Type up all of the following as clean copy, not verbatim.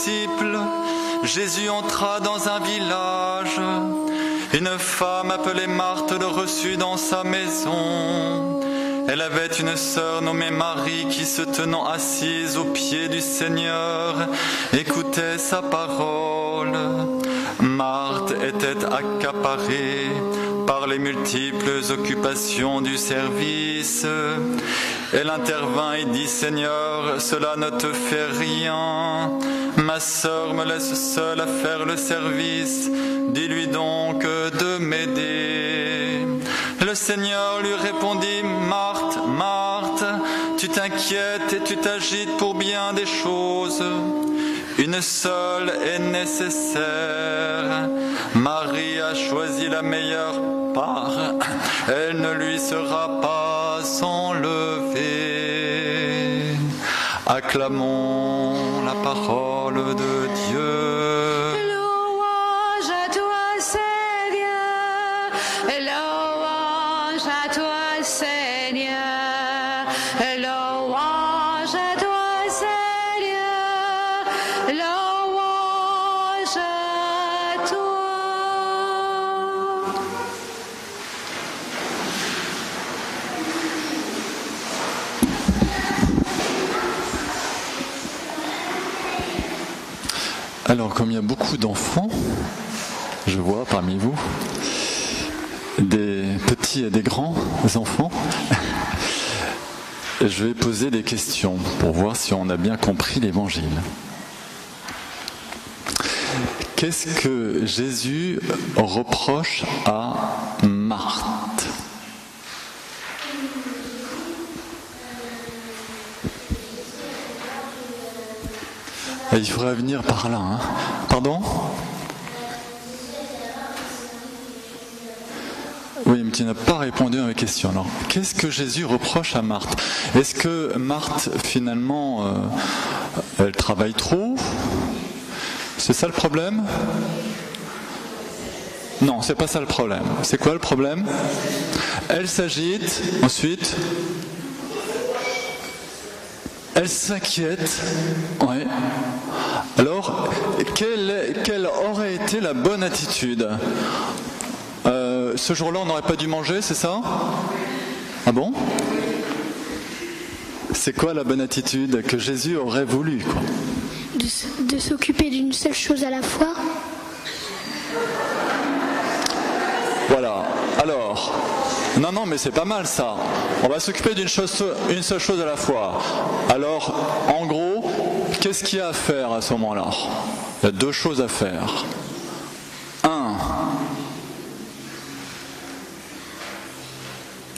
disciples, Jésus entra dans un village. Une femme appelée Marthe le reçut dans sa maison. Elle avait une sœur nommée Marie qui, se tenant assise aux pieds du Seigneur, écoutait sa parole. Marthe était accaparée par les multiples occupations du service. Elle intervint et dit: Seigneur, cela ne te fait rien. Ma sœur me laisse seule à faire le service. Dis-lui donc de m'aider. Le Seigneur lui répondit: Marthe, Marthe, tu t'inquiètes et tu t'agites pour bien des choses. Une seule est nécessaire. Marie a choisi la meilleure part. Elle ne lui sera pas enlevée. Acclamons la parole de Dieu. Louange à toi, Seigneur. Louange à toi, Seigneur. Louange à toi, Seigneur. Louange à toi. Alors, comme il y a beaucoup d'enfants, je vois parmi vous, des petits et des grands enfants, je vais poser des questions pour voir si on a bien compris l'Évangile. Qu'est-ce que Jésus reproche à Marthe ? Il faudrait venir par là. Hein. Pardon ? Oui, mais tu n'as pas répondu à ma question. Alors, qu'est-ce que Jésus reproche à Marthe ? Est-ce que Marthe, finalement, elle travaille trop ? C'est ça le problème ? Non, c'est pas ça le problème. C'est quoi le problème ? Elle s'agite, ensuite... Elle s'inquiète. Ouais. Alors, quelle aurait été la bonne attitude ? Ce jour-là, on n'aurait pas dû manger, c'est ça ? Ah bon ? C'est quoi la bonne attitude que Jésus aurait voulu, quoi ? De s'occuper d'une seule chose à la fois. Voilà. Alors... Non, mais c'est pas mal ça. On va s'occuper une seule chose à la fois. Alors, en gros, qu'est-ce qu'il y a à faire à ce moment-là ? Il y a deux choses à faire.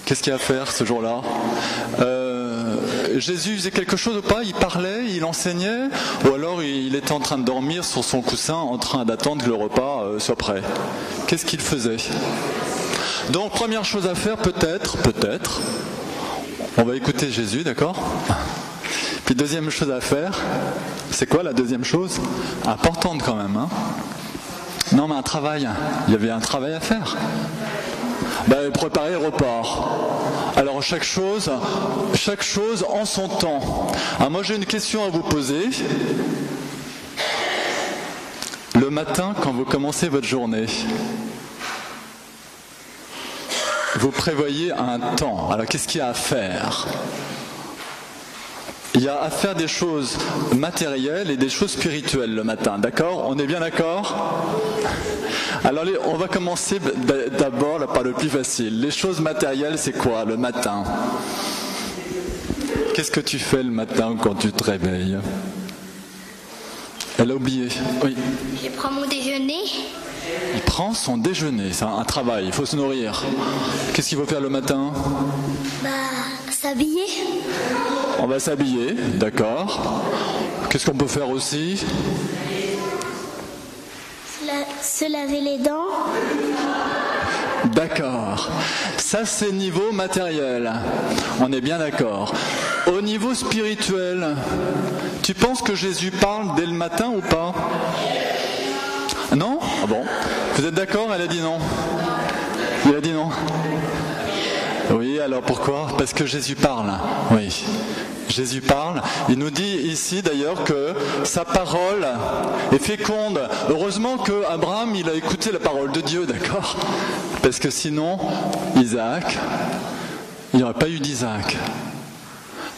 Qu'est-ce qu'il y a à faire ce jour-là ? Jésus faisait quelque chose ou pas ? Il parlait, il enseignait ? Ou alors il était en train de dormir sur son coussin, en train d'attendre que le repas soit prêt ? Qu'est-ce qu'il faisait ? Donc, première chose à faire, peut-être, on va écouter Jésus, d'accord ? Puis deuxième chose à faire, c'est quoi la deuxième chose ? Importante quand même, hein ? Non, mais un travail, il y avait un travail à faire. Préparer le repas. Alors chaque chose en son temps. Alors moi j'ai une question à vous poser. Le matin, quand vous commencez votre journée, vous prévoyez un temps. Alors qu'est-ce qu'il y a à faire ? Il y a à faire des choses matérielles et des choses spirituelles le matin, d'accord ? On est bien d'accord ? Alors on va commencer d'abord par le plus facile. Les choses matérielles, c'est quoi le matin ? Qu'est-ce que tu fais le matin quand tu te réveilles ? Elle a oublié. Oui. Je prends mon déjeuner. Il prend son déjeuner, c'est un travail, il faut se nourrir. Qu'est-ce qu'il faut faire le matin ? S'habiller. On va s'habiller, d'accord. Qu'est-ce qu'on peut faire aussi ? Se laver les dents. D'accord. Ça, c'est niveau matériel. On est bien d'accord. Au niveau spirituel, tu penses que Jésus parle dès le matin ou pas ? Non ? Ah bon ? Vous êtes d'accord ? Elle a dit non. Il a dit non. Oui, alors pourquoi? Parce que Jésus parle. Oui. Jésus parle. Il nous dit ici d'ailleurs que sa parole est féconde. Heureusement que Abraham, il a écouté la parole de Dieu, d'accord? Parce que sinon, Isaac, il n'y aurait pas eu d'Isaac.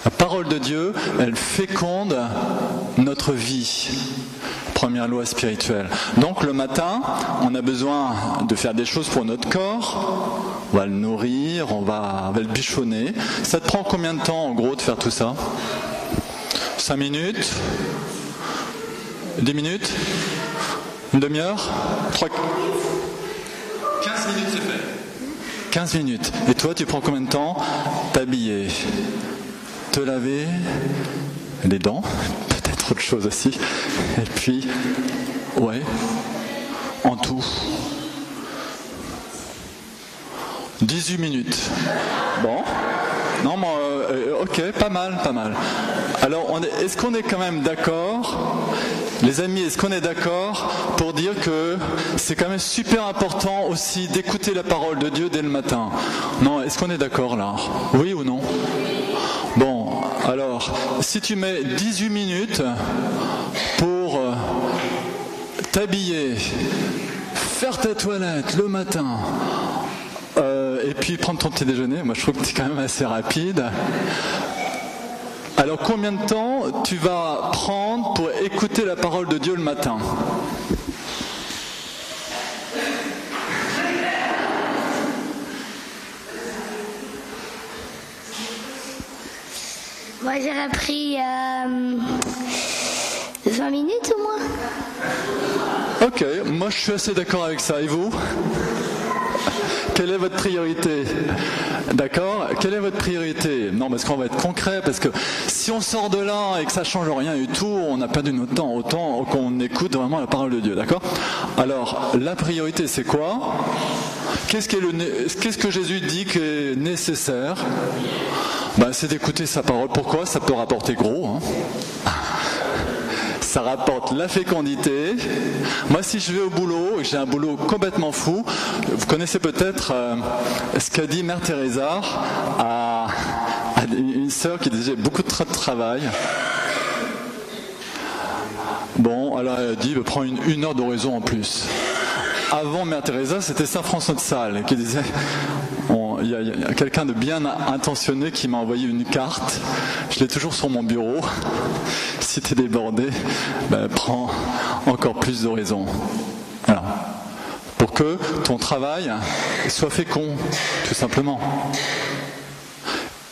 La parole de Dieu, elle féconde notre vie. Première loi spirituelle. Donc le matin, on a besoin de faire des choses pour notre corps. On va le nourrir, on va le bichonner. Ça te prend combien de temps en gros de faire tout ça? 5 minutes? 10 minutes? Une demi-heure? 3... 15 minutes c'est fait. 15 minutes. Et toi tu prends combien de temps? T'habiller, te laver, les dents, peut-être autre chose aussi. Et puis, ouais, en tout. 18 minutes. Bon. Non, mais ok, pas mal. Alors, est-ce qu'on est quand même d'accord, les amis, est-ce qu'on est d'accord pour dire que c'est quand même super important aussi d'écouter la parole de Dieu dès le matin? Non, est-ce qu'on est d'accord là? Oui ou non? Bon, alors, si tu mets 18 minutes pour t'habiller, faire ta toilette le matin, et puis prendre ton petit déjeuner, moi je trouve que c'est quand même assez rapide. Alors combien de temps tu vas prendre pour écouter la parole de Dieu le matin? Moi j'aurais pris 20 minutes au moins. Ok, moi je suis assez d'accord avec ça. Et vous? Quelle est votre priorité? D'accord? Quelle est votre priorité? Non, parce qu'on va être concret, parce que si on sort de là et que ça change rien du tout, on a perdu notre temps, autant qu'on écoute vraiment la parole de Dieu, d'accord? Alors, la priorité, c'est quoi? Qu'est-ce que Jésus dit qui est nécessaire? C'est d'écouter sa parole. Pourquoi? Ça peut rapporter gros, hein. Ça rapporte la fécondité. Moi, si je vais au boulot, j'ai un boulot complètement fou. Vous connaissez peut-être ce qu'a dit Mère Teresa à une sœur qui disait beaucoup de travail. Bon, alors elle a dit, prends une heure d'oraison en plus. Avant Mère Teresa, c'était Saint François de Sales qui disait... Il y a quelqu'un de bien intentionné qui m'a envoyé une carte. Je l'ai toujours sur mon bureau. Si tu es débordé, prends encore plus d'oraison. Voilà. Pour que ton travail soit fécond, tout simplement.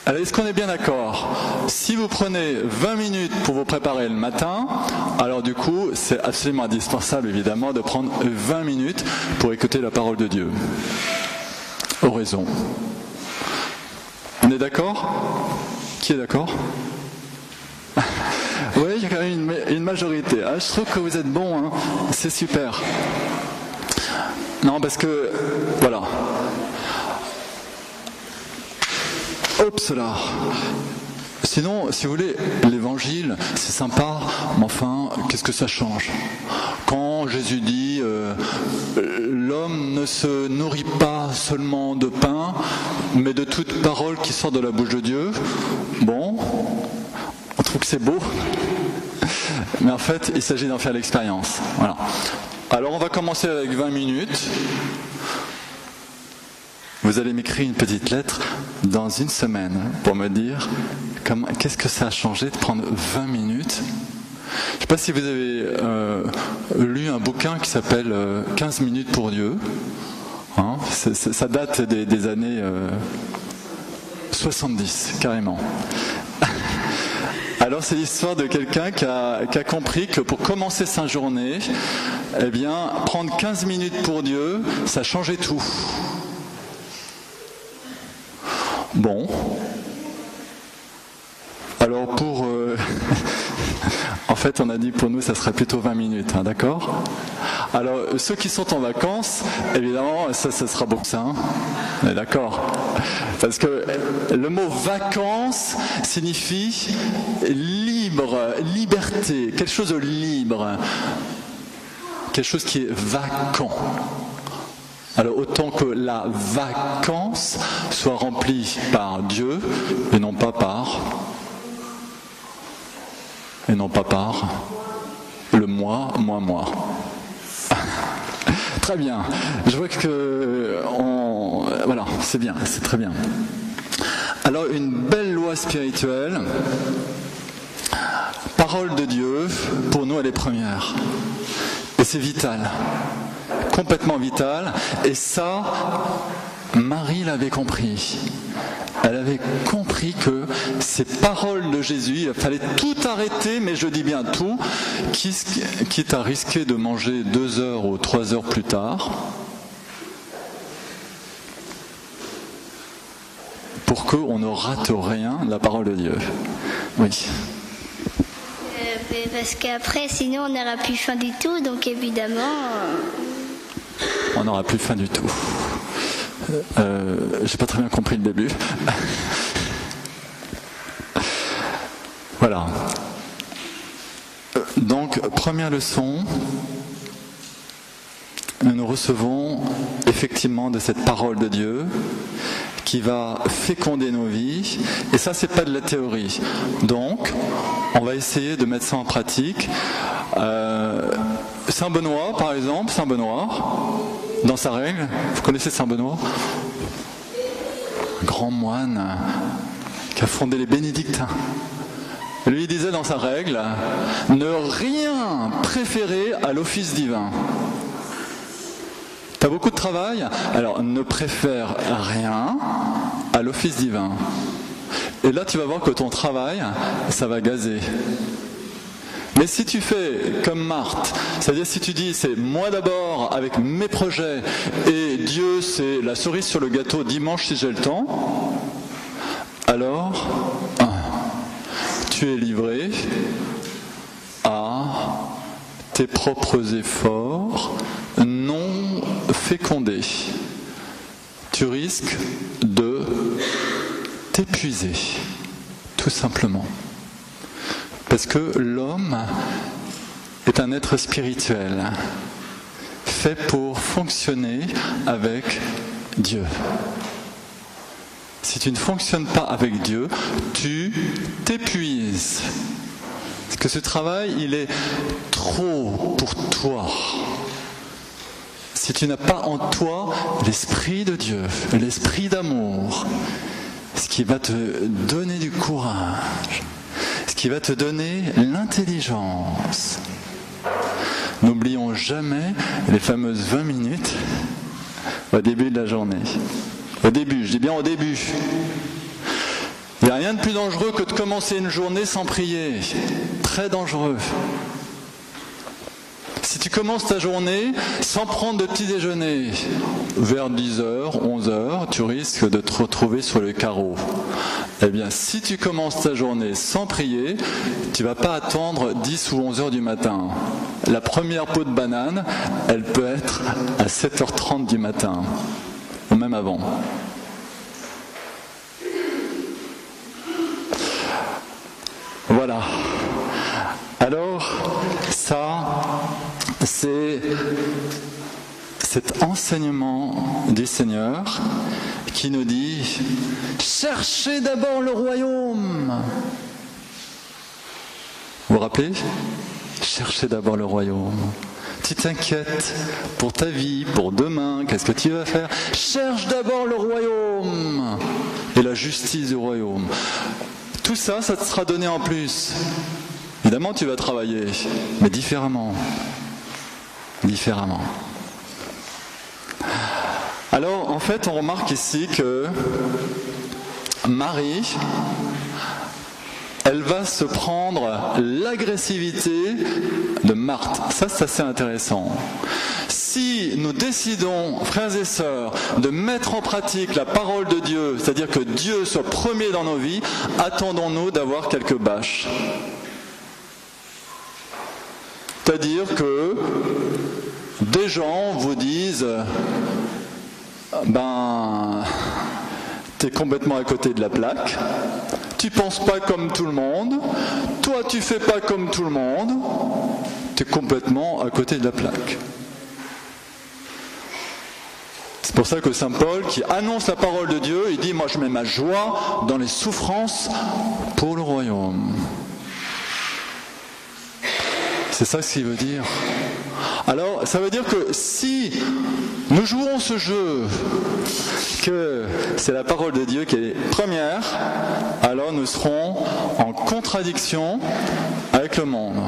Alors, est-ce qu'on est bien d'accord? Si vous prenez 20 minutes pour vous préparer le matin, alors du coup, c'est absolument indispensable, évidemment, de prendre 20 minutes pour écouter la parole de Dieu. Oraison. On est d'accord? Qui est d'accord? Oui, il y a quand même une majorité. Ah, je trouve que vous êtes bons, hein. C'est super. Non, parce que, voilà. Oups là. Sinon, si vous voulez, l'évangile, c'est sympa, mais enfin, qu'est-ce que ça change? Quand Jésus dit l'homme ne se nourrit pas seulement de pain, mais de toute parole qui sort de la bouche de Dieu, bon, on trouve que c'est beau, mais en fait, il s'agit d'en faire l'expérience. Voilà. Alors, on va commencer avec 20 minutes. Vous allez m'écrire une petite lettre dans une semaine pour me dire qu'est-ce que ça a changé de prendre 20 minutes. Je ne sais pas si vous avez lu un bouquin qui s'appelle 15 minutes pour Dieu. Hein, ça date des années 70, carrément. Alors c'est l'histoire de quelqu'un qui a compris que pour commencer sa journée, eh bien, prendre 15 minutes pour Dieu, ça changeait tout. Bon. Alors pour... en fait, on a dit que pour nous, ça serait plutôt 20 minutes, hein, d'accord? Alors, ceux qui sont en vacances, évidemment, ça sera beaucoup ça, hein, on est d'accord? Parce que le mot vacances signifie libre, liberté, quelque chose de libre, quelque chose qui est vacant. Alors autant que la vacance soit rempli par Dieu et non pas par le moi. Très bien. Je vois que voilà, c'est bien, c'est très bien. Alors une belle loi spirituelle, parole de Dieu, pour nous elle est première. Et c'est vital, complètement vital. Et ça, Marie l'avait compris. Elle avait compris que ces paroles de Jésus, il fallait tout arrêter, mais je dis bien tout, quitte à risquer de manger 2 heures ou 3 heures plus tard, pour qu'on ne rate rien de la parole de Dieu. Oui. Parce qu'après, sinon, on n'aura plus faim du tout, donc évidemment... On n'aura plus faim du tout. J'ai pas très bien compris le début. Voilà. Donc, première leçon, nous recevons effectivement de cette parole de Dieu qui va féconder nos vies, et ça c'est pas de la théorie. Donc, on va essayer de mettre ça en pratique. Saint Benoît, par exemple, Saint Benoît, dans sa règle, vous connaissez Saint Benoît ? Un grand moine qui a fondé les bénédictins. Lui il disait dans sa règle, ne rien préférer à l'office divin. T'as beaucoup de travail, alors ne préfère rien à l'office divin. Et là tu vas voir que ton travail, ça va gazer. Mais si tu fais comme Marthe, c'est-à-dire si tu dis c'est moi d'abord avec mes projets et Dieu c'est la cerise sur le gâteau dimanche si j'ai le temps, alors tu es livré à tes propres efforts non fécondés. Tu risques de t'épuiser, tout simplement. Parce que l'homme est un être spirituel, fait pour fonctionner avec Dieu. Si tu ne fonctionnes pas avec Dieu, tu t'épuises. Parce que ce travail, il est trop pour toi. Si tu n'as pas en toi l'esprit de Dieu, l'esprit d'amour, ce qui va te donner du courage, ce qui va te donner l'intelligence. N'oublions jamais les fameuses 20 minutes au début de la journée. Au début, je dis bien au début. Il n'y a rien de plus dangereux que de commencer une journée sans prier. Très dangereux. Si tu commences ta journée sans prendre de petit déjeuner, vers 10h, 11h, tu risques de te retrouver sur le carreau. Eh bien, si tu commences ta journée sans prier, tu ne vas pas attendre 10 ou 11h du matin. La première peau de banane, elle peut être à 7h30 du matin, ou même avant. Voilà. Alors, ça, c'est cet enseignement du Seigneur qui nous dit « Cherchez d'abord le royaume ». Vous vous rappelez ? Cherchez d'abord le royaume. Tu t'inquiètes pour ta vie, pour demain, qu'est-ce que tu vas faire ? Cherche d'abord le royaume et la justice du royaume. Tout ça, ça te sera donné en plus. Évidemment, tu vas travailler, mais différemment. Différemment. Alors, en fait, on remarque ici que Marie, elle va se prendre l'agressivité de Marthe. Ça, c'est assez intéressant. Si nous décidons, frères et sœurs, de mettre en pratique la parole de Dieu, c'est-à-dire que Dieu soit premier dans nos vies, attendons-nous d'avoir quelques bâches. C'est-à-dire que des gens vous disent t'es complètement à côté de la plaque, tu penses pas comme tout le monde, toi tu fais pas comme tout le monde, t'es complètement à côté de la plaque. C'est pour ça que saint Paul, qui annonce la parole de Dieu, il dit « Moi je mets ma joie dans les souffrances pour le royaume ». C'est ça ce qu'il veut dire. Alors, ça veut dire que si nous jouons ce jeu, que c'est la parole de Dieu qui est première, alors nous serons en contradiction avec le monde.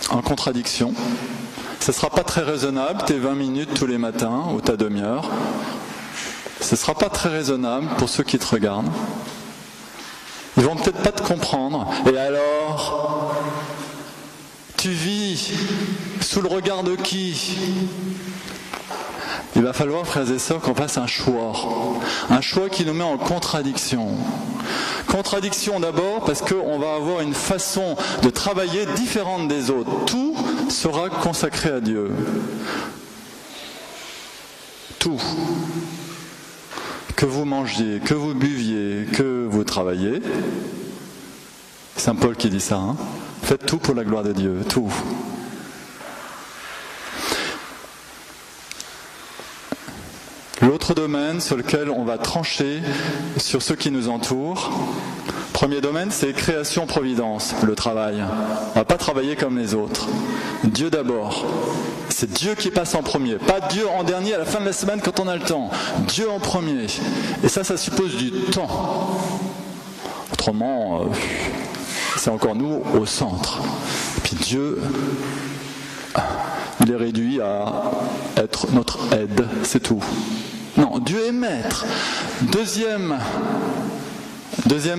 En contradiction. Ce ne sera pas très raisonnable, tes 20 minutes tous les matins, ou ta demi-heure. Ce ne sera pas très raisonnable pour ceux qui te regardent. Ils vont peut-être pas te comprendre. Et alors, tu vis sous le regard de qui ? Il va falloir, frères et sœurs, qu'on fasse un choix. Un choix qui nous met en contradiction. Contradiction d'abord parce qu'on va avoir une façon de travailler différente des autres. Tout sera consacré à Dieu. Tout. Que vous mangiez, que vous buviez, que vous travailliez. Saint Paul qui dit ça, hein. Faites tout pour la gloire de Dieu, tout. L'autre domaine sur lequel on va trancher sur ceux qui nous entourent, premier domaine, c'est création-providence, le travail. On ne va pas travailler comme les autres. Dieu d'abord. C'est Dieu qui passe en premier, pas Dieu en dernier à la fin de la semaine quand on a le temps. Dieu en premier. Et ça suppose du temps. Autrement, c'est encore nous au centre. Et puis Dieu, il est réduit à être notre aide, c'est tout. Non, Dieu est maître. Deuxième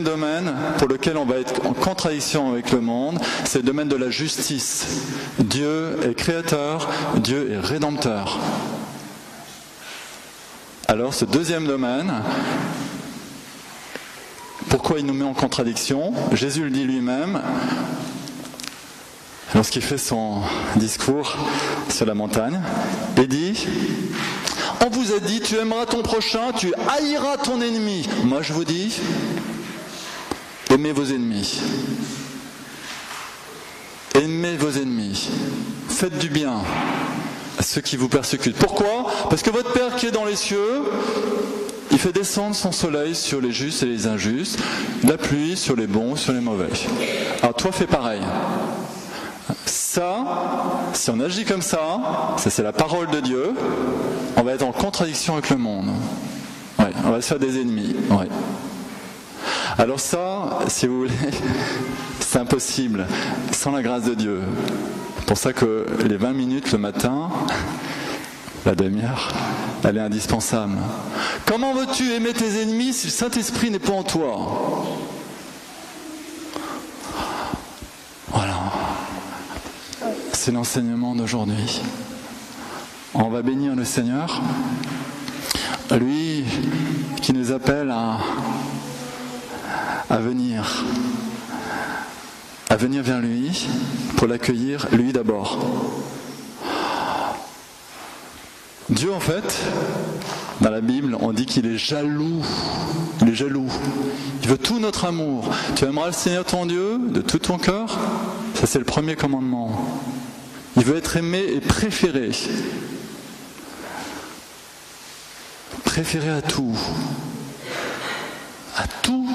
domaine pour lequel on va être en contradiction avec le monde, c'est le domaine de la justice. Dieu est créateur, Dieu est rédempteur. Alors ce deuxième domaine, pourquoi il nous met en contradiction ? Jésus le dit lui-même lorsqu'il fait son discours sur la montagne. Il dit « On vous a dit, tu aimeras ton prochain, tu haïras ton ennemi. Moi je vous dis, aimez vos ennemis. Aimez vos ennemis. Faites du bien à ceux qui vous persécutent. » Pourquoi ? Parce que votre Père qui est dans les cieux, il fait descendre son soleil sur les justes et les injustes, la pluie sur les bons, sur les mauvais. Alors toi fais pareil. Ça, si on agit comme ça c'est la parole de Dieu, on va être en contradiction avec le monde. Ouais, on va se faire des ennemis. Ouais. Alors ça, si vous voulez, c'est impossible sans la grâce de Dieu. C'est pour ça que les 20 minutes le matin, la demi-heure, elle est indispensable. Comment veux-tu aimer tes ennemis si le Saint-Esprit n'est pas en toi ? Voilà. C'est l'enseignement d'aujourd'hui. On va bénir le Seigneur, lui qui nous appelle à venir vers lui pour l'accueillir lui d'abord. Dieu en fait, dans la Bible, on dit qu'il est jaloux. Il est jaloux. Il veut tout notre amour. Tu aimeras le Seigneur ton Dieu de tout ton cœur. Ça c'est le premier commandement. Il veut être aimé et préféré. Préféré à tout. À tout.